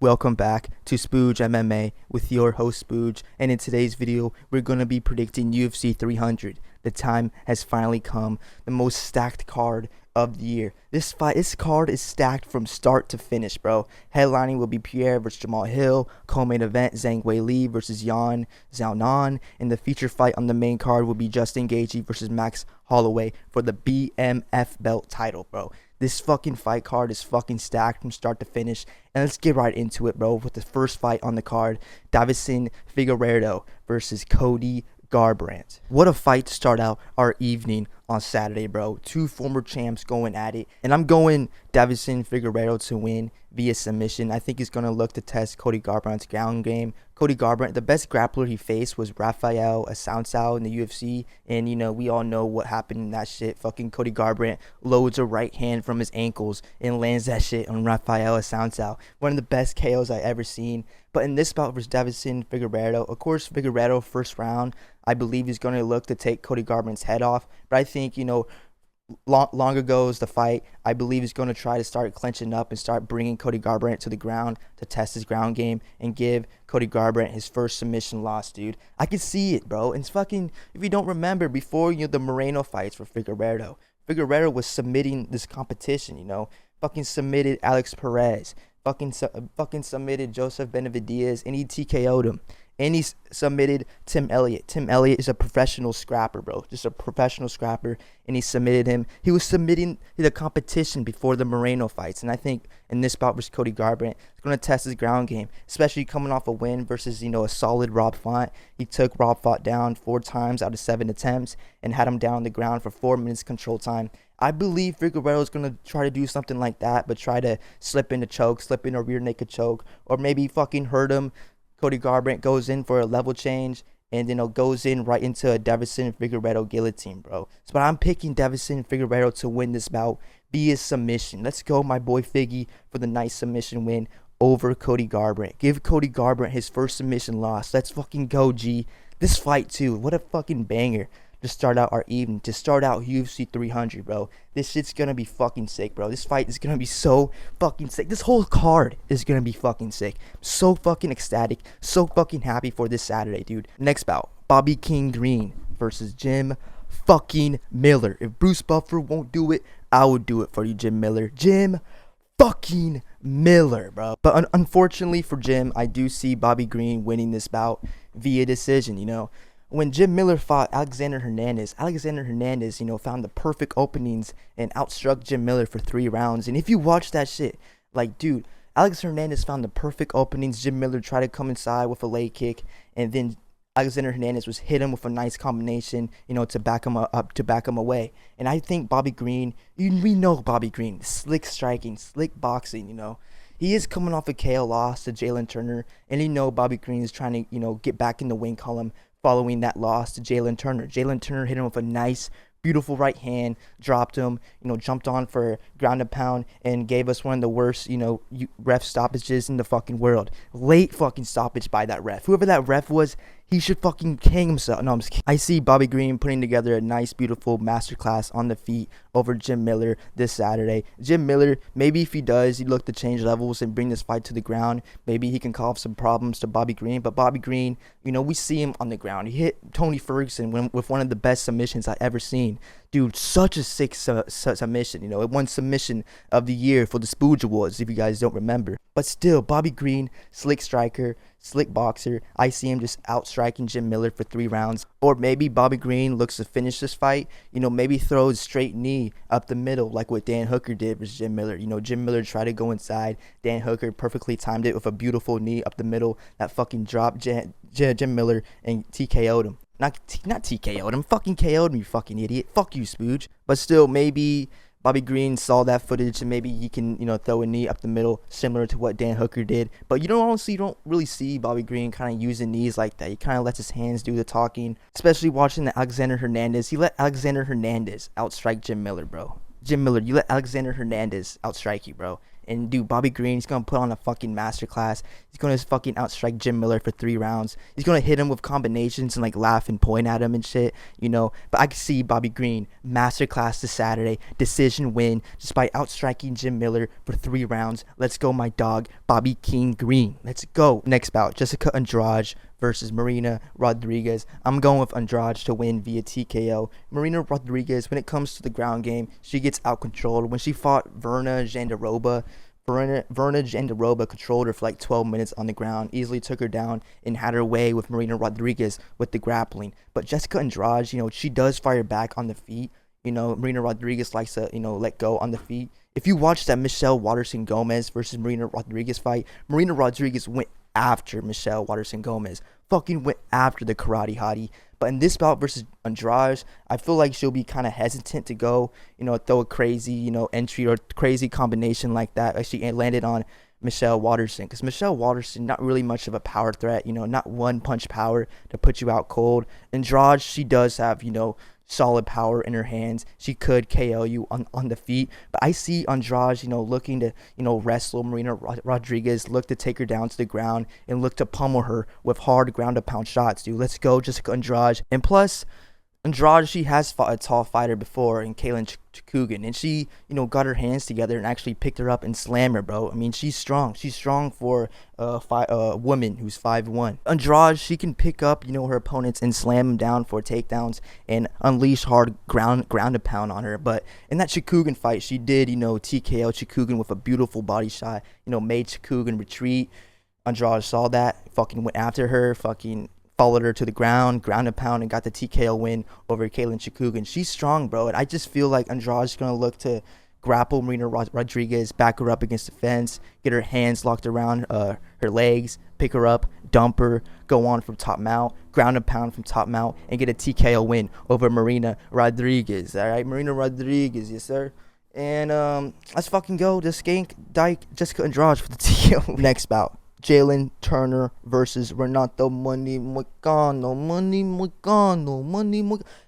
Welcome back to Spooge MMA with your host Spooge, and in today's video we're going to be predicting UFC 300. The time has finally come, the most stacked card of the year. This card is stacked from start to finish, bro. Headlining will be Pier versus Jamahal Hill, co-main event Weili Zhang versus Yan Xiaonan, and the feature fight on the main card will be Gaethje versus Max Holloway for the BMF belt title, bro. This fucking fight card is fucking stacked from start to finish. And let's get right into it, bro, with the first fight on the card. Figueiredo versus Cody Garbrandt. What a fight to start out our evening on Saturday, bro. Two former champs going at it. And I'm going Figueiredo to win via submission. I think he's going to look to test Cody Garbrandt's ground game. Cody Garbrandt, the best grappler he faced was Rafael Assunção in the UFC. And, you know, we all know what happened in that shit. Fucking Cody Garbrandt loads a right hand from his ankles and lands that shit on Rafael Assunção. One of the best KOs I ever seen. But in this bout versus Figueiredo, of course, Figueiredo first round, I believe he's going to look to take Cody Garbrandt's head off. But I think, you know, longer goes the fight, I believe he's going to try to start clenching up and start bringing Cody Garbrandt to the ground to test his ground game and give Cody Garbrandt his first submission loss, dude. I can see it, bro. And it's fucking, if you don't remember, before, you know, the Moreno fights for Figueiredo was submitting this competition, you know, fucking submitted Alex Pereira, fucking submitted Yousef Benavidez, and he TKO'd him. And he submitted Tim Elliott. Tim Elliott is a professional scrapper, bro. Just a professional scrapper. And he submitted him. He was submitting the competition before the Moreno fights. And I think in this bout versus Cody Garbrandt, he's going to test his ground game. Especially coming off a win versus, you know, a solid Rob Font. He took Rob Font down 4 times out of 7 attempts. And had him down on the ground for 4 minutes control time. I believe Figueiredo is going to try to do something like that. But try to slip in a choke. Slip in a rear naked choke. Or maybe fucking hurt him. Cody Garbrandt goes in for a level change and, you know, goes in right into a Figueiredo guillotine, bro. So, but I'm picking Figueiredo to win this bout via submission. Let's go, my boy Figgy, for the nice submission win over Cody Garbrandt. Give Cody Garbrandt his first submission loss. Let's fucking go, G. This fight, too. What a fucking banger to start out our evening, to start out UFC 300, bro. This shit's gonna be fucking sick, bro. This fight is gonna be so fucking sick. This whole card is gonna be fucking sick. I'm so fucking ecstatic, so fucking happy for this Saturday, dude. Next bout, Bobby King Green versus Jim fucking Miller. If Bruce Buffer won't do it, I will do it for you, Jim Miller. Jim fucking Miller, bro. But unfortunately for Jim, I do see Bobby Green winning this bout via decision, you know. When Jim Miller fought Alexander Hernandez, you know, found the perfect openings and outstruck Jim Miller for 3 rounds. And if you watch that shit, like, dude, Alex Hernandez found the perfect openings. Jim Miller tried to come inside with a leg kick, and then Alexander Hernandez was hit him with a nice combination, you know, to back him up, to back him away. And I think Bobby Green, we know Bobby Green, slick striking, slick boxing, you know. He is coming off a KO loss to Jalen Turner, and you know Bobby Green is trying to, you know, get back in the win column following that loss to Jalen Turner. Jalen Turner hit him with a nice, beautiful right hand, dropped him, you know, jumped on for ground and pound, and gave us one of the worst, you know, ref stoppages in the fucking world. Late fucking stoppage by that ref. Whoever that ref was, he should fucking hang himself. No, I'm just kidding. I see Bobby Green putting together a nice, beautiful masterclass on the feet over Jim Miller this Saturday. Jim Miller, maybe if he does, he'd look to change levels and bring this fight to the ground. Maybe he can cause some problems to Bobby Green. But Bobby Green, you know, we see him on the ground. He hit Tony Ferguson with one of the best submissions I've ever seen. Dude, such a sick submission. You know, it won submission of the year for the Spooge Awards, if you guys don't remember. But still, Bobby Green, slick striker, slick boxer. I see him just outstriking Jim Miller for 3 rounds. Or maybe Bobby Green looks to finish this fight. You know, maybe throws straight knee up the middle like what Dan Hooker did with Jim Miller. You know, Jim Miller tried to go inside. Dan Hooker perfectly timed it with a beautiful knee up the middle that fucking dropped Jim Miller and TKO'd him. Not TKO'd him, fucking KO'd me, you fucking idiot. Fuck you, Spooge. But still, maybe Bobby Green saw that footage and maybe he can, you know, throw a knee up the middle similar to what Dan Hooker did. But you don't really see Bobby Green kind of using knees like that. He kind of lets his hands do the talking, especially watching the Alexander Hernandez. He let Alexander Hernandez outstrike Jim Miller, bro. Jim Miller, you let Alexander Hernandez outstrike you, bro. And dude, Bobby Green, he's gonna put on a fucking masterclass. He's gonna fucking outstrike Jim Miller for 3 rounds. He's gonna hit him with combinations and like laugh and point at him and shit, But I can see Bobby Green masterclass this Saturday, decision win, despite outstriking Jim Miller for 3 rounds. Let's go, my dog, Bobby King Green. Let's go. Next bout, Jessica Andrade versus Marina Rodriguez. I'm going with Andrade to win via TKO. Marina Rodriguez, when it comes to the ground game, she gets out-controlled. When she fought Verna Jandiroba controlled her for like 12 minutes on the ground, easily took her down, and had her way with Marina Rodriguez with the grappling. But Jessica Andrade, she does fire back on the feet. Marina Rodriguez likes to, let go on the feet. If you watch that Michelle Waterson Gomez versus Marina Rodriguez fight, Marina Rodriguez went after Michelle Waterson Gomez. Fucking went after the karate hottie. But in this bout versus Andrade, I feel like she'll be kind of hesitant to go, throw a crazy, entry or crazy combination like that. Like she landed on Michelle Waterson. Because Michelle Waterson, not really much of a power threat, not one punch power to put you out cold. Andrade, she does have, solid power in her hands. She could KO you on the feet. But I see Andrade, looking to, wrestle Marina Rodriguez, look to take her down to the ground, and look to pummel her with hard ground-to-pound shots, dude. Let's go, Jessica Andrade. And plus, Andrade, she has fought a tall fighter before in Kaylin Cukan, and she, got her hands together and actually picked her up and slammed her, bro. I mean, she's strong. She's strong for a woman who's 5'1". Andrade, she can pick up, her opponents and slam them down for takedowns and unleash hard ground to pound on her. But in that Chikugan fight, she did, TKO Chikugan with a beautiful body shot, made Chikugan retreat. Andrade saw that, fucking went after her, fucking followed her to the ground and pound, and got the TKO win over Kaylin Chikugan. She's strong, bro, and I just feel like Andrade's going to look to grapple Marina Rodriguez, back her up against the fence, get her hands locked around her legs, pick her up, dump her, go on from top mount, ground and pound from top mount, and get a TKO win over Marina Rodriguez. All right, Marina Rodriguez, yes, sir. And let's fucking go. Just skank Dyke Jessica Andrade for the TKO. Next bout, Jalen Turner versus Renato Money Moicano.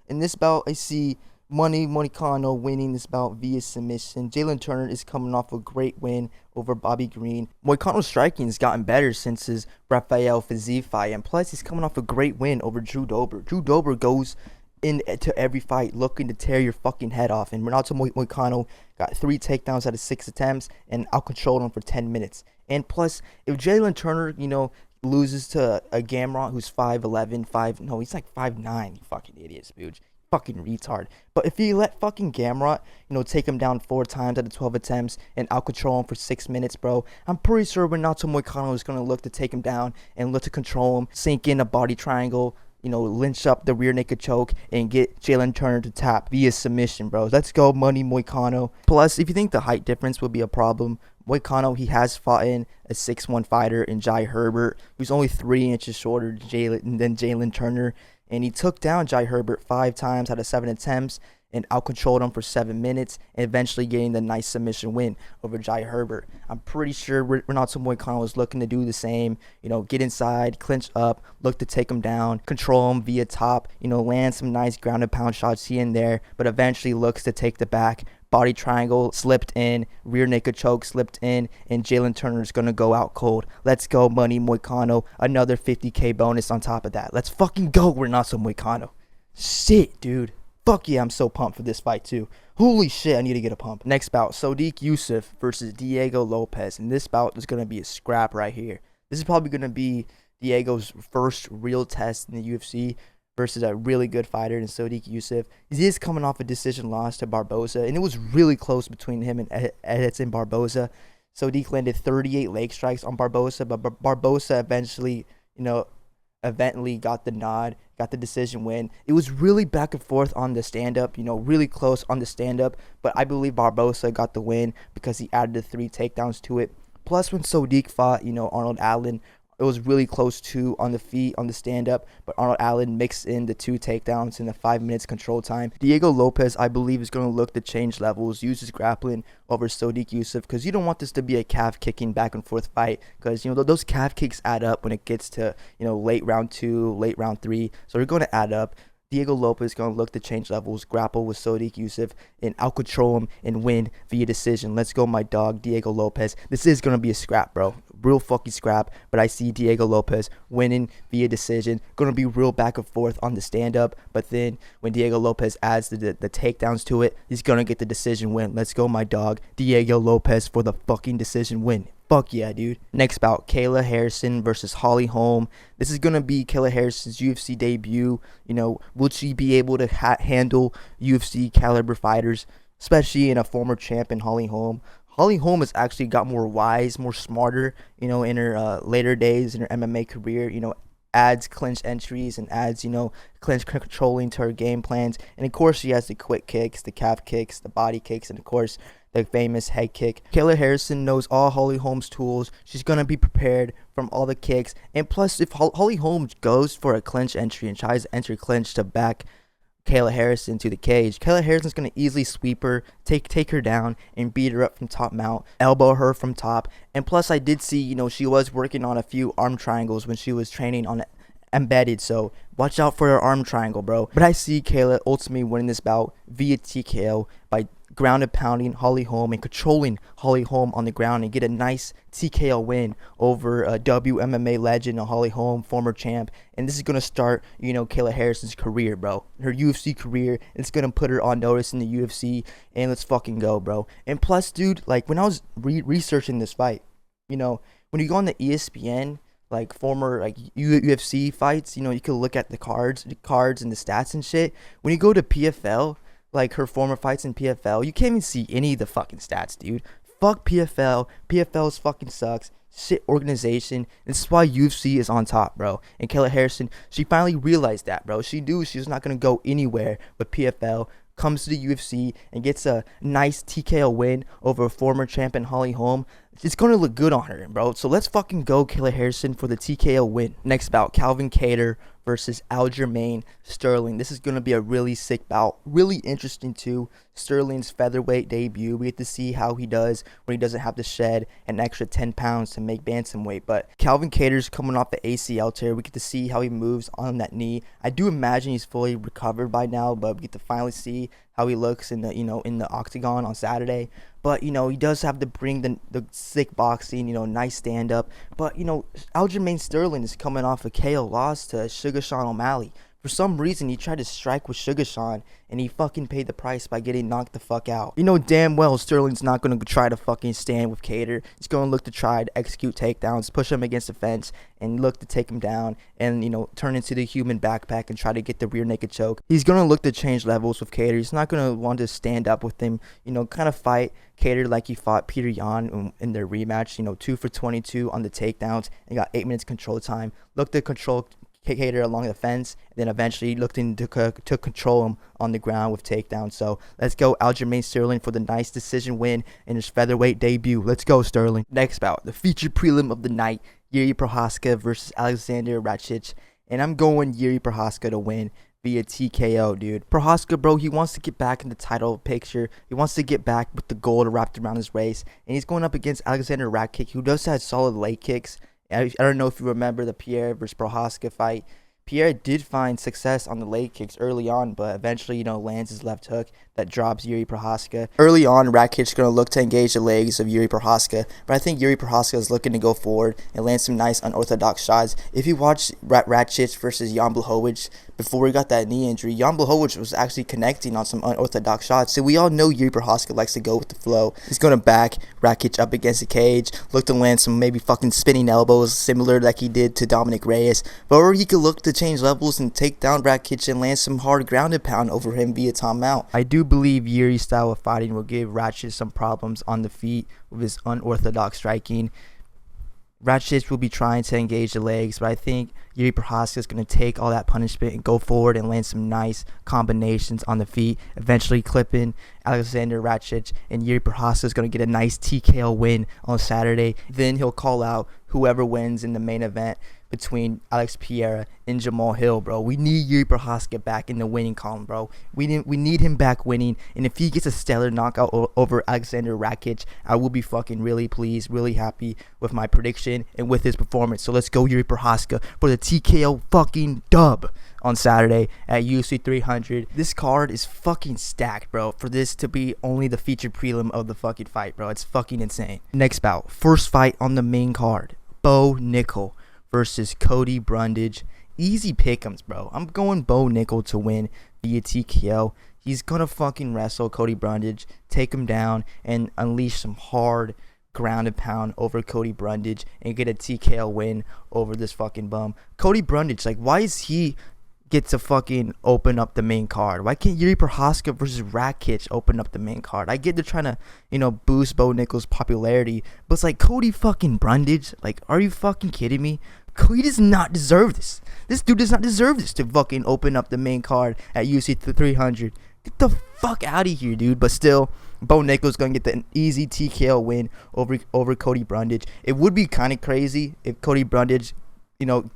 In this bout, I see Money Moicano winning this bout via submission. Jalen Turner is coming off a great win over Bobby Green. Moicano's striking has gotten better since his Rafael Fiziev fight, and plus he's coming off a great win over Drew Dober. Drew Dober goes into every fight looking to tear your fucking head off, and Renato Moicano got 3 takedowns out of 6 attempts and out-controlled him for 10 minutes. And plus, if Jalen Turner, loses to a Garbrandt who's 5'11", he's like 5'9", you fucking idiot, Spooge. Fucking retard. But if you let fucking Garbrandt, take him down 4 times out of 12 attempts and out-control him for 6 minutes, bro, I'm pretty sure Renato Moicano is going to look to take him down and look to control him, sink in a body triangle, lynch up the rear naked choke, and get Jalen Turner to tap via submission, bro. Let's go, Money Moicano. Plus, if you think the height difference will be a problem, Moicano, he has fought in a 6'1" fighter in Jai Herbert, who's only 3 inches shorter than Jalen Turner, and he took down Jai Herbert 5 times out of 7 attempts and out-controlled him for 7 minutes, and eventually getting the nice submission win over Jai Herbert. I'm pretty sure Renato Moicano is looking to do the same, get inside, clinch up, look to take him down, control him via top, land some nice ground and pound shots here and there, but eventually looks to take the back. Body triangle slipped in, rear naked choke slipped in, and Jalen Turner is going to go out cold. Let's go, Money Moicano. Another 50K bonus on top of that. Let's fucking go, Renato Moicano. Shit, dude. Fuck yeah, I'm so pumped for this fight too. Holy shit, I need to get a pump. Next bout, Sodiq Yousef versus Diego Lopez. And this bout is going to be a scrap right here. This is probably going to be Diego's first real test in the UFC versus a really good fighter in Sodiq Yousef. He is coming off a decision loss to Barboza, and it was really close between him and Edson Barboza. Sodiq landed 38 leg strikes on Barboza, but Barboza eventually, got the nod, got the decision win. It was really back and forth on the stand-up, really close on the stand-up, but I believe Barboza got the win because he added the 3 takedowns to it. Plus, when Sodiq fought, Arnold Allen, it was really close to on the feet, on the stand-up, but Arnold Allen mixed in the 2 takedowns in the 5 minutes control time. Diego Lopez, I believe, is going to look to change levels, use his grappling over Sodiq Yousef, because you don't want this to be a calf-kicking back-and-forth fight, because, those calf kicks add up when it gets to, late round 2, late round 3, so they're going to add up. Diego Lopez is going to look to change levels, grapple with Sodiq Yousef, and out-control him and win via decision. Let's go, my dog, Diego Lopez. This is going to be a scrap, bro. Real fucking scrap, but I see Diego Lopez winning via decision. Going to be real back and forth on the stand-up, but then when Diego Lopez adds the takedowns to it, he's going to get the decision win. Let's go, my dog, Diego Lopez, for the fucking decision win. Fuck yeah, dude. Next bout, Kayla Harrison versus Holly Holm. This is going to be Kayla Harrison's UFC debut. You know, will she be able to handle UFC caliber fighters, especially in a former champion, Holly Holm? Holly Holm has actually got more wise, more smarter, you know, in her later days in her MMA career, you know, adds clinch entries and adds, you know, clinch controlling to her game plans. And of course, she has the quick kicks, the calf kicks, the body kicks, and of course, the famous head kick. Kayla Harrison knows all Holly Holm's tools. She's going to be prepared from all the kicks. And plus, if Holly Holm goes for a clinch entry and tries to enter clinch to back Kayla Harrison to the cage, Kayla Harrison's going to easily sweep her, take her down, and beat her up from top mount, elbow her from top. And plus, I did see, you know, she was working on a few arm triangles when she was training on embedded, so watch out for her arm triangle, bro. But I see Kayla ultimately winning this bout via TKO by ground and pounding Holly Holm and controlling Holly Holm on the ground and get a nice TKO win over a WMMA legend, Holly Holm, former champ. And this is going to start, you know, Kayla Harrison's career, bro. Her UFC career. It's going to put her on notice in the UFC. And let's fucking go, bro. And plus, dude, like, when I was researching this fight, you know, when you go on the ESPN, like, former, like, UFC fights, you know, you could look at the cards and the stats and shit. When you go to PFL, like her former fights in PFL, you can't even see any of the fucking stats, dude. Fuck PFL. PFL's fucking sucks. Shit organization. This is why UFC is on top, bro. And Kayla Harrison, she finally realized that, bro. She knew she was not going to go anywhere with PFL. Comes to the UFC and gets a nice TKO win over a former champion, Holly Holm. It's going to look good on her, bro. So let's fucking go, Kayla Harrison, for the TKO win. Next bout, Calvin Kattar versus Aljamain Sterling. This is going to be a really sick bout. Really interesting, too. Sterling's featherweight debut. We get to see how he does when he doesn't have to shed an extra 10 pounds to make bantamweight. But Calvin Kattar's coming off the ACL tear. We get to see how he moves on that knee. I do imagine he's fully recovered by now, but we get to finally see how he looks in the, you know, in the octagon on Saturday. But, you know, he does have to bring the sick boxing, you know, nice stand-up. But, you know, Aljamain Sterling is coming off a KO loss to Sugar Sean O'Malley. For some reason, he tried to strike with Sugar Sean, and he fucking paid the price by getting knocked the fuck out. You know damn well Sterling's not going to try to fucking stand with Kattar. He's going to look to try to execute takedowns, push him against the fence, and look to take him down and, you know, turn into the human backpack and try to get the rear naked choke. He's going to look to change levels with Kattar. He's not going to want to stand up with him, you know, kind of fight Kattar like he fought Peter Yan in their rematch, you know, 2 for 22 on the takedowns and got 8 minutes control time. Look to control Kattar along the fence, and then eventually looking to control him on the ground with takedowns. So let's go, Aljamain Sterling, for the nice decision win in his featherweight debut. Let's go, Sterling. Next bout, the featured prelim of the night, Jiří Procházka versus Alexander Rakic, and I'm going Jiří Procházka to win via TKO, dude. Procházka, bro, he wants to get back in the title picture. He wants to get back with the gold wrapped around his waist, and he's going up against Alexander Rakic, who does have solid leg kicks. I don't know if you remember the Pier versus Procházka fight. Pier did find success on the leg kicks early on, but eventually, you know, lands his left hook that drops Jiří Procházka. Early on, Rakic's going to look to engage the legs of Jiří Procházka, but I think Jiří Procházka is looking to go forward and land some nice unorthodox shots. If you watch Rakic versus Yan Blachowicz before he got that knee injury, Yan Blachowicz was actually connecting on some unorthodox shots, so we all know Jiří Procházka likes to go with the flow. He's going to back Rakic up against the cage, look to land some maybe fucking spinning elbows similar like he did to Dominic Reyes, but or he could look to change levels and take down Rakic and land some hard ground and pound over him via top mount. I do believe Jiří's style of fighting will give Rakic some problems on the feet with his unorthodox striking. Rakic will be trying to engage the legs, but I think Jiří Procházka is going to take all that punishment and go forward and land some nice combinations on the feet, eventually clipping Alexander Rakic, and Jiří Procházka is going to get a nice TKO win on Saturday. Then he'll call out whoever wins in the main event. between Alex Pereira and Jamahal Hill, bro. We need Yuri Prochazka back in the winning column, bro. We need him back winning. And if he gets a stellar knockout over Alexander Rakic, I will be fucking really pleased, really happy with my prediction and with his performance. So let's go Yuri Prochazka for the TKO fucking dub on Saturday at UFC 300. This card is fucking stacked, bro, for this to be only the featured prelim of the fucking fight, bro. It's fucking insane. Next bout, first fight on the main card, Bo Nickal versus Cody Brundage. Easy pick'ems, bro. I'm going Bo Nickal to win via TKO. He's gonna fucking wrestle Cody Brundage, take him down, and unleash some hard ground and pound over Cody Brundage and get a TKO win over this fucking bum. Cody Brundage, like, why is he get to fucking open up the main card? Why can't Yuri Prochazka versus Rakic open up the main card? I get they're trying to, boost Bo Nickal's popularity, but it's like Cody fucking Brundage. Like, are you fucking kidding me? Cody does not deserve this. This dude does not deserve this to fucking open up the main card at UFC 300. Get the fuck out of here, dude. But still, Bo Nickal's gonna get an easy TKO win over Cody Brundage. It would be kind of crazy if Cody Brundage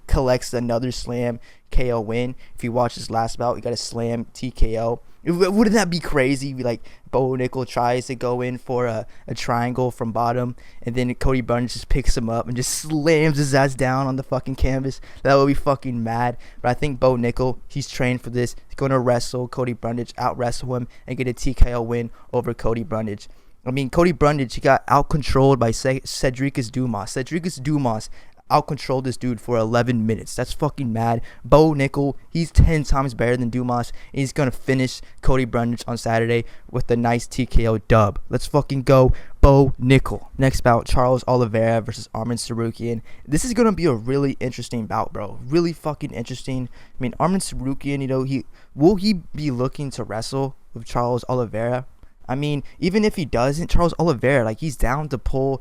collects another slam KO win. If you watch his last bout, he got a slam TKO. Wouldn't that be crazy? Like, Bo Nickal tries to go in for a triangle from bottom, and then Cody Brundage just picks him up and just slams his ass down on the fucking canvas. That would be fucking mad. But I think Bo Nickal, he's trained for this. He's going to wrestle Cody Brundage, out wrestle him, and get a TKO win over Cody Brundage. I mean, Cody Brundage, he got out-controlled by Cedricus Dumas. Cedricus Dumas out-controlled this dude for 11 minutes. That's fucking mad. Bo Nickal, he's 10 times better than Dumas, and he's going to finish Cody Brundage on Saturday with a nice TKO dub. Let's fucking go Bo Nickal. Next bout, Charles Oliveira versus Arman Tsarukyan. This is going to be a really interesting bout, bro. Really fucking interesting. I mean, Arman Tsarukyan, will he be looking to wrestle with Charles Oliveira? I mean, even if he doesn't, Charles Oliveira, like, he's down to pull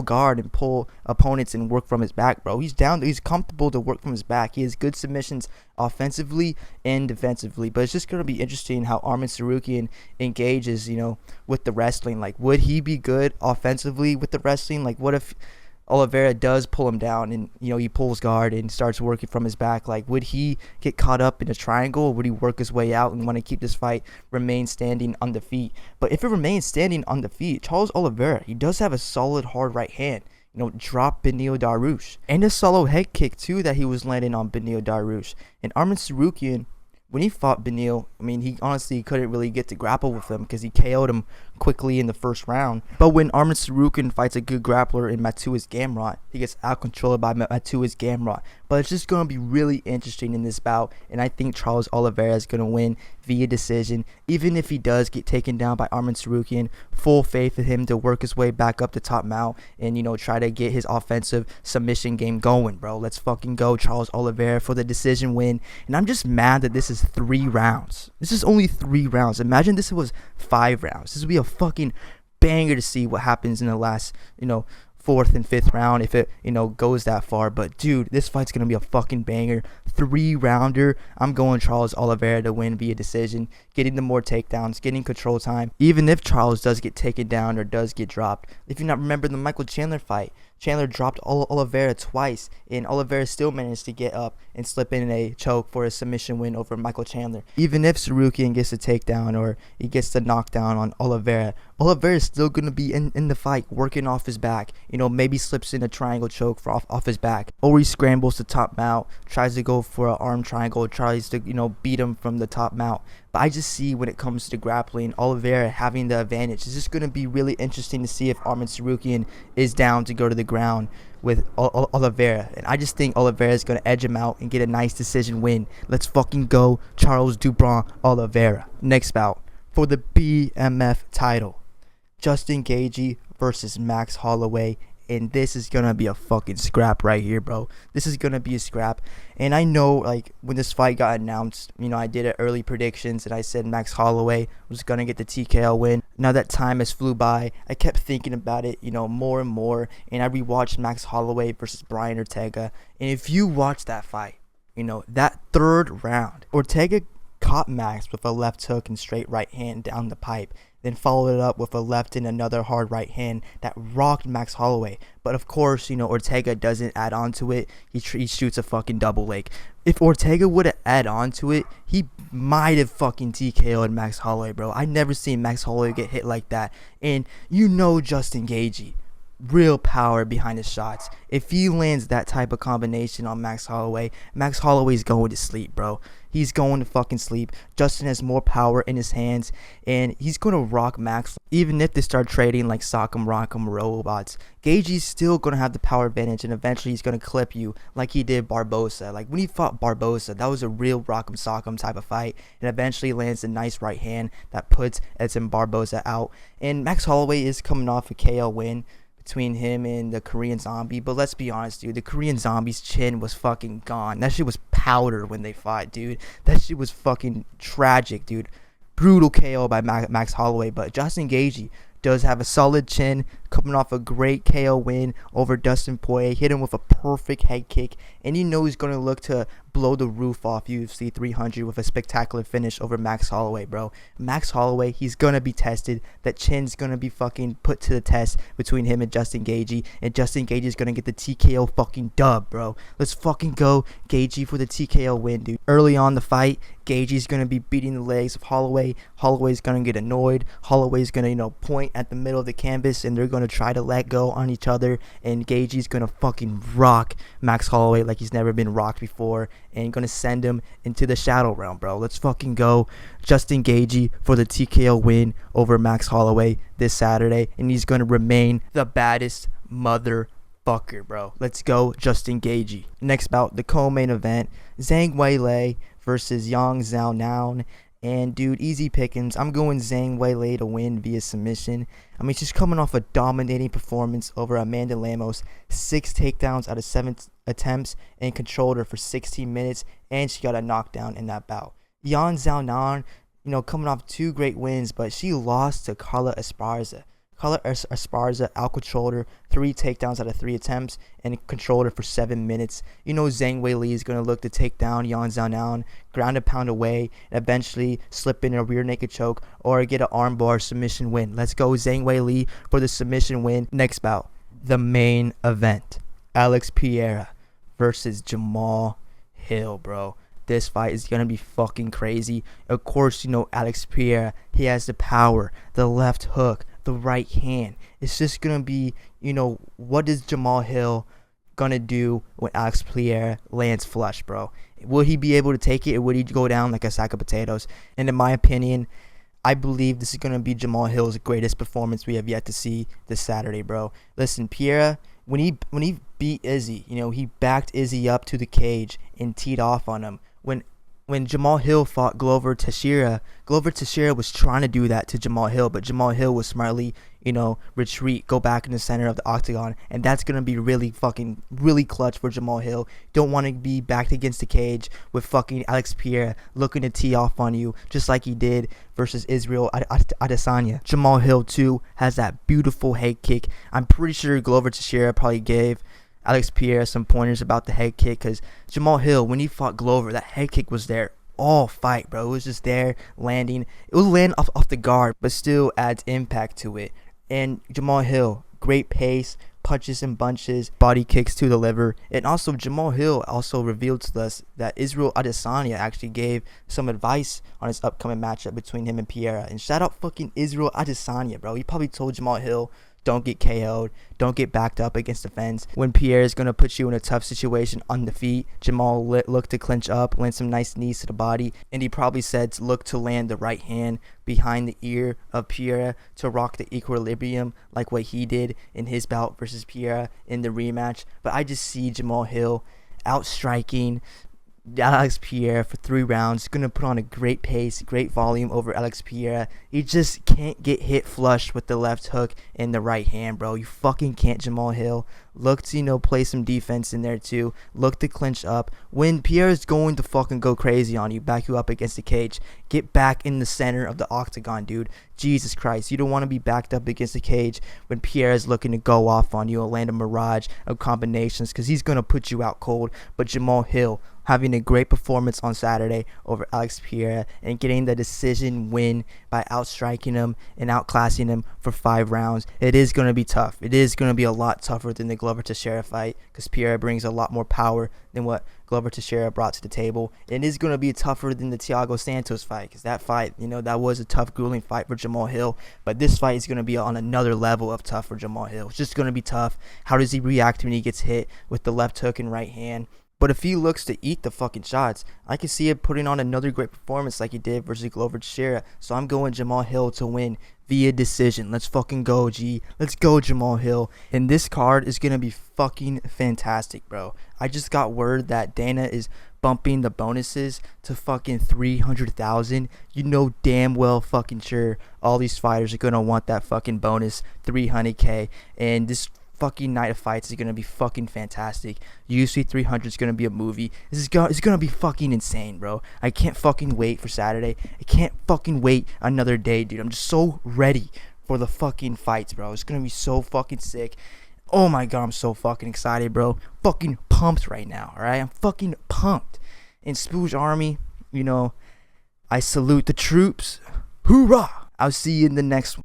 guard and pull opponents and work from his back, bro. He's comfortable to work from his back. He has good submissions offensively and defensively. But it's just going to be interesting how Arman Tsarukyan engages, with the wrestling. Like, would he be good offensively with the wrestling? Like, what if Oliveira does pull him down and, he pulls guard and starts working from his back? Like, would he get caught up in a triangle, or would he work his way out and want to keep this fight remain standing on the feet? But if it remains standing on the feet, Charles Oliveira, he does have a solid hard right hand. Drop Beneil Dariush. And a solo head kick, too, that he was landing on Beneil Dariush. And Arman Tsarukyan, when he fought Beneil, I mean, he honestly couldn't really get to grapple with him because he KO'd him quickly in the first round. But when Arman Tsarukyan fights a good grappler in Mateusz Gamrot, he gets out-controlled by Mateusz Gamrot. But it's just going to be really interesting in this bout, and I think Charles Oliveira is going to win via decision. Even if he does get taken down by Arman Tsarukyan, full faith in him to work his way back up the top mount and, try to get his offensive submission game going, bro. Let's fucking go Charles Oliveira for the decision win. And I'm just mad that this is 3 rounds. This is only 3 rounds. Imagine this was 5 rounds. This would be a fucking banger to see what happens in the last, 4th and 5th round if it, goes that far. But, dude, this fight's going to be a fucking banger. 3-rounder. I'm going Charles Oliveira to win via decision, getting the more takedowns, getting control time. Even if Charles does get taken down or does get dropped. If you not remember the Michael Chandler fight, Chandler dropped Oliveira twice, and Oliveira still managed to get up and slip in a choke for a submission win over Michael Chandler. Even if Tsarukyan gets a takedown or he gets the knockdown on Oliveira, Oliveira is still going to be in the fight, working off his back. Maybe slips in a triangle choke off his back. Or he scrambles to top mount, tries to go for an arm triangle, tries to, beat him from the top mount. But I just see when it comes to grappling, Oliveira having the advantage. It's just going to be really interesting to see if Arman Tsarukyan is down to go to the ground with Oliveira. And I just think Oliveira is going to edge him out and get a nice decision win. Let's fucking go Charles Dubron Oliveira. Next bout for the BMF title, Justin Gagey versus Max Holloway. And this is going to be a fucking scrap right here, bro. This is going to be a scrap. And I know, like, when this fight got announced, I did early predictions, and I said Max Holloway was going to get the TKO win. Now that time has flew by. I kept thinking about it, more and more. And I rewatched Max Holloway versus Brian Ortega. And if you watch that fight, that 3rd round, Ortega caught Max with a left hook and straight right hand down the pipe. then followed it up with a left and another hard right hand that rocked Max Holloway. But of course, Ortega doesn't add on to it. He shoots a fucking double leg. If Ortega would have add on to it, he might have fucking TKO'd Max Holloway, bro. I never seen Max Holloway get hit like that. And Justin Gaethje, real power behind his shots. If he lands that type of combination on Max Holloway's going to sleep, bro. He's going to fucking sleep. Justin has more power in his hands, and he's going to rock Max. Even if they start trading like sock'em, rock'em robots, Gaethje's still going to have the power advantage, and eventually he's going to clip you like he did Barbosa. Like when he fought Barbosa, that was a real rock'em sock'em type of fight, and eventually lands a nice right hand that puts Edson Barbosa out. And Max Holloway is coming off a KO win between him and the Korean Zombie. But let's be honest, dude, the Korean Zombie's chin was fucking gone. That shit was powder when they fought, dude. That shit was fucking tragic, dude. Brutal KO by Max Holloway. But Justin Gaethje does have a solid chin, coming off a great KO win over Dustin Poirier. Hit him with a perfect head kick, and he's going to look to blow the roof off UFC 300 with a spectacular finish over Max Holloway, bro. Max Holloway, he's going to be tested. That chin's going to be fucking put to the test between him and Justin Gaethje, and Justin Gaethje is going to get the TKO fucking dub, bro. Let's fucking go Gaethje for the TKO win, dude. Early on the fight, Gaethje's going to be beating the legs of Holloway. Holloway's going to get annoyed. Holloway's going to, point at the middle of the canvas, and they're going to try to let go on each other, and Gaethje's going to fucking rock Max Holloway like he's never been rocked before, and going to send him into the shadow realm, bro. Let's fucking go Justin Gaethje for the TKO win over Max Holloway this Saturday, and he's going to remain the baddest motherfucker, bro. Let's go Justin Gaethje. Next bout, the co-main event, Zhang Weili versus Yan Xiaonan. And, dude, easy pickings. I'm going Zhang Weili to win via submission. I mean, she's coming off a dominating performance over Amanda Lemos. 6 takedowns out of 7 attempts, and controlled her for 16 minutes. And she got a knockdown in that bout. Yan Xiaonan, coming off 2 great wins, but she lost to Carla Esparza. Carla Esparza out-controlled her, 3 takedowns out of 3 attempts, and controlled her for 7 minutes. Zhang Weili is going to look to take down Yan Xiaonan, ground and pound away, and eventually slip in a rear naked choke or get an armbar submission win. Let's go Zhang Weili for the submission win. Next bout, the main event, Alex Pereira versus Jamahal Hill, bro. This fight is going to be fucking crazy. Of course, Alex Pereira, he has the power, the left hook, the right hand. It's just going to be, what is Jamahal Hill going to do when Alex Pereira lands flush, bro? Will he be able to take it, or would he go down like a sack of potatoes? And in my opinion, I believe this is going to be Jamahal Hill's greatest performance we have yet to see this Saturday, bro. Listen, Pereira, when he beat Izzy, he backed Izzy up to the cage and teed off on him. When Jamahal Hill fought Glover Teixeira was trying to do that to Jamahal Hill, but Jamahal Hill was smartly, retreat, go back in the center of the octagon, and that's going to be really clutch for Jamahal Hill. Don't want to be backed against the cage with fucking Alex Pereira looking to tee off on you, just like he did versus Israel Adesanya. Jamahal Hill, too, has that beautiful head kick. I'm pretty sure Glover Teixeira probably gave Alex Pereira some pointers about the head kick, because Jamahal Hill, when he fought Glover, that head kick was there all fight, bro. It was just there landing. It was land off the guard, but still adds impact to it. And Jamahal Hill, great pace, punches and bunches, body kicks to the liver. And also Jamahal Hill also revealed to us that Israel Adesanya actually gave some advice on his upcoming matchup between him and Pereira. And shout out fucking Israel Adesanya, bro. He probably told Jamahal Hill, don't get KO'd. Don't get backed up against the fence. When Pierre is going to put you in a tough situation on the feet, Jamahal looked to clinch up, land some nice knees to the body, and he probably said to look to land the right hand behind the ear of Pierre to rock the equilibrium like what he did in his bout versus Pierre in the rematch. But I just see Jamahal Hill outstriking Alex Pereira for 3 rounds. Gonna put on a great pace, great volume over Alex Pereira. He just can't get hit flush with the left hook and the right hand, bro. You fucking can't, Jamahal Hill. Look to, play some defense in there too. Look to clinch up. When Pierre's going to fucking go crazy on you, back you up against the cage, get back in the center of the octagon, dude. Jesus Christ. You don't want to be backed up against the cage when Pierre is looking to go off on you and land a mirage of combinations, because he's going to put you out cold. But Jamahal Hill, having a great performance on Saturday over Alex Pereira and getting the decision win by outstriking him and outclassing him for 5 rounds. It is going to be tough. It is going to be a lot tougher than the Glover Teixeira fight because Pereira brings a lot more power than what Glover Teixeira brought to the table. It is going to be tougher than the Thiago Santos fight because that fight, that was a tough, grueling fight for Jamahal Hill. But this fight is going to be on another level of tough for Jamahal Hill. It's just going to be tough. How does he react when he gets hit with the left hook and right hand? But if he looks to eat the fucking shots, I can see him putting on another great performance like he did versus Glover Teixeira. So I'm going Jamahal Hill to win via decision. Let's fucking go, G. Let's go, Jamahal Hill. And this card is going to be fucking fantastic, bro. I just got word that Dana is bumping the bonuses to fucking 300,000. You know damn well fucking sure all these fighters are going to want that fucking bonus 300K. And this fucking night of fights is gonna be fucking fantastic. UFC 300 is gonna be a movie. It's gonna be fucking insane, bro. I can't fucking wait for Saturday. I can't fucking wait another day, dude. I'm just so ready for the fucking fights, bro. It's gonna be so fucking sick. Oh my god, I'm so fucking excited, bro. Fucking pumped right now, alright? I'm fucking pumped. In Spooge Army, I salute the troops. Hoorah! I'll see you in the next one.